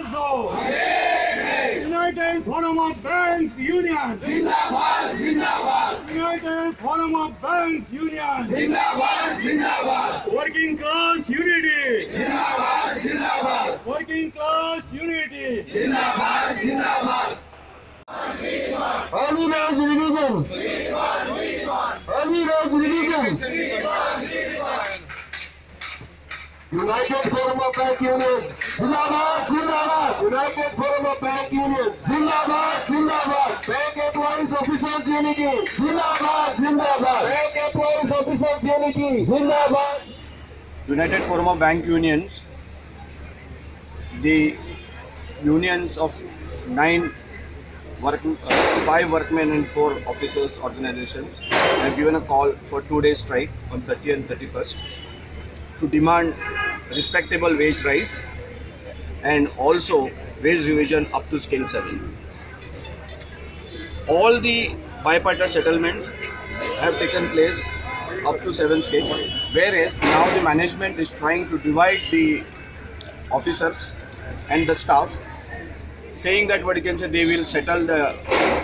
आवाज दो। United forum of bank union जिंदाबाद जिंदाबाद United forum of bank union जिंदाबाद जिंदाबाद वर्किंग क्लास यूनिटी जिंदाबाद जिंदाबाद वर्किंग क्लास यूनिटी जिंदाबाद जिंदाबाद Early Rose Religion. Early Rose Religion. United Forum of Bank Union. Zindabad, Zindabad. United Forum of Bank Union. Zindabad, Zindabad. Bank Employees Officers Unity. Zindabad, Zindabad. Bank Employees Officers Unity. Zindabad. United Forum of Bank Unions, the unions of 5 workmen and 4 officers organizations have given a call for 2 days strike on 30th and 31st to demand respectable wage rise and also wage revision up to scale 7. All the bipartite settlements have taken place up to 7 scale, whereas now the management is trying to divide the officers and the staff, saying that what you can say they will settle the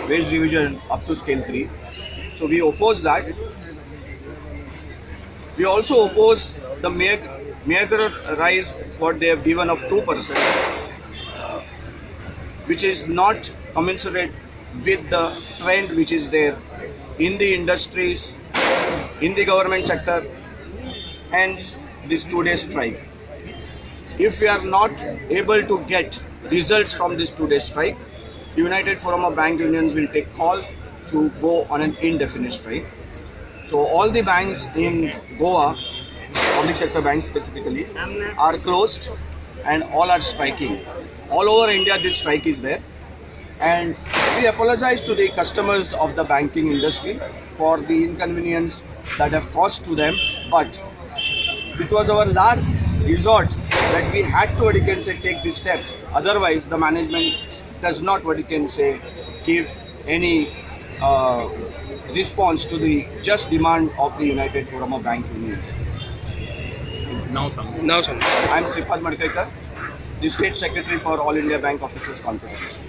wage revision up to scale 3. So we oppose that. We also oppose the mere rise what they have given of 2%, which is not commensurate with the trend which is there in the industries, in the government sector, hence this 2-day strike. If we are not able to get results from this 2-day strike, the United Forum of Bank Unions will take call to go on an indefinite strike. So all the banks in Goa, public sector banks specifically, are closed and all are striking. All over India this strike is there, and we apologize to the customers of the banking industry for the inconvenience that have caused to them, but it was our last resort that we had to, what you can say, take these steps. Otherwise, the management does not, what you can say, give any response to the just demand of the United Forum of Bank Union. Now some. I am Sripad Madkekar, the State Secretary for All India Bank Officers Confederation.